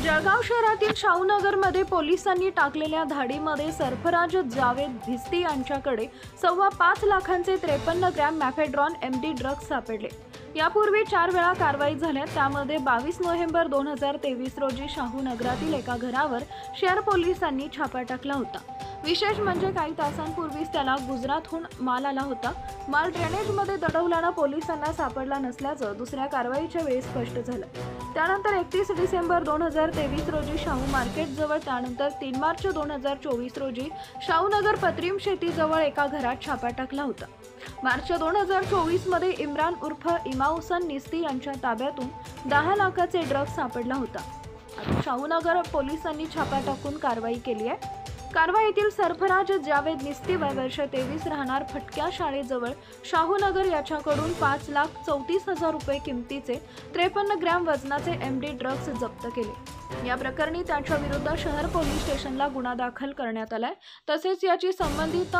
जळगाव शहरातील शाहूनगरमध्ये पोलिसांनी टाकलेल्या धाडीमध्ये सरफराज जावेद भिस्ती यांच्याकडे 5.25 लाखांचे 53 ग्रॅम मॅफेड्रॉन एमडी ड्रग्ज सापडले। यापूर्वी 4 वेळा कारवाई झाल्या, त्यामध्ये 22 नोव्हेंबर 2023 रोजी शाहूनगरातील एका घरावर शहर पोलिसांनी छापा टाकला होता। विशेष म्हणजे काही तासांपूर्वीच त्याला गुजरातहून माल आला होता। माल ड्रेनेजमध्ये दडवल्याने पोलिसांना सापडला नसल्याचं दुसऱ्या कारवाईच्या वेळी स्पष्ट झालं। त्यानंतर 31 डिसेंबर 2023 रोजी शाहू मार्केट जवळ, त्यानंतर 3 मार्च 2024 रोजी शाहूनगर पत्रिम शेतीजवळ एका घरात छापा टाकला होता। मार्च 2024 मध्ये इम्रान उर्फ इमाउसन निस्ती यांच्या ताब्यातून 10 लाखाचे ड्रग्ज सापडला होता। आता शाहूनगर पोलिसांनी छापा टाकून कारवाई केली आहे। कारवाईतील सरफराज जावेद निस्ती वय वर्ष 23 राहणार फटक्या शाळेजवळ शाहूनगर याच्याकडून 5,34,000 रुपये किमतीचे 53 ग्रॅम वजनाचे एमडी ड्रग्ज जप्त केले। या प्रकरणी त्याच्या विरुद्ध शहर पोलीस स्टेशनला गुन्हा दाखल करण्यात आलाय। तसेच याची संबंधित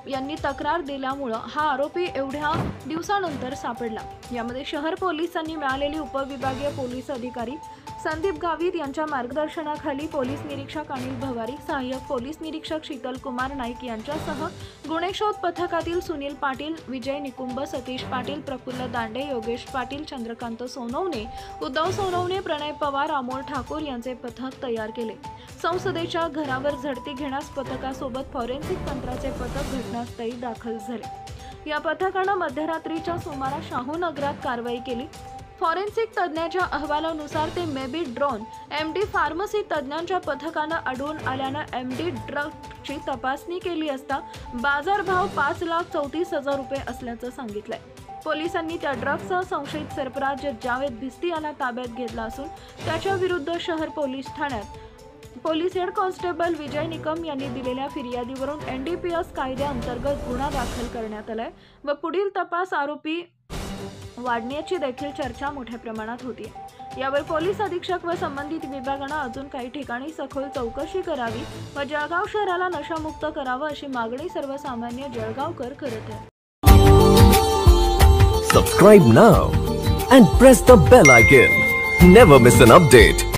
यांनी तक्रार दिल्यामुळे हा आरोपी एवढ्या दिवसानंतर सापडला। यामध्ये शहर पोलिसांनी मिळालेली उपविभागीय पोलीस अधिकारी संदीप गावित यांच्या मार्गदर्शनाखाली पोलीस निरीक्षक अनिल भवारी, सहाय्यक पोलीस निरीक्षक शीतल कुमार नाईक यांच्यासह गुन्हेशोध पथकातील सुनील पाटील, विजय निकुंभ, सतीश पाटील, प्रफुल्ल दांडे, योगेश पाटील, चंद्रकांत सोनवणे, उद्धव सोनवणे, प्रणय पवार, अमोल ठाकूर यांचे पथक तयार केले। संसदेच्या घरावर झडती घेण्यास पथकासोबत फॉरेन्सिक तंत्राचे पथक घटनास्थळी दाखल झाले। या पथकाने मध्यरात्रीच्या सुमारास शाहूनगरात कारवाई केली। फॉरेन्सिक तज्ञाच्या अहवालानुसार ते मेबी ड्रोन एमडी फार्मसी तज्ञांच्या पथकाने आढळून आल्याने एमडी ड्रग्जची तपासणी केली असता बाजारभाव 5,34,000 रुपये असल्याचं सांगितलंय। पोलिसांनी त्या ड्रग्जसह संशयित सरफराज जावेद भिस्ती याला ताब्यात घेतला असून त्याच्या विरुद्ध शहर पोलीस ठाण्यात पोलीस हेड कॉन्स्टेबल विजय निकम यांनी दिलेल्या फिर्यादीवरून एनडीपीएस कायद्याअंतर्गत गुन्हा दाखल करण्यात आलाय व पुढील तपास आरोपी वाढण्याची देखील चर्चा मोठ्या प्रमाणात होती। यावर पोलीस अधीक्षक व संबंधित विभागाने अजून काही ठिकाणी सखोल चौकशी करावी व जळगाव शहराला नशामुक्त करावं अशी मागणी सर्वसामान्य जळगावकर करत आहेत। Subscribe now and press the bell icon. Never miss an update.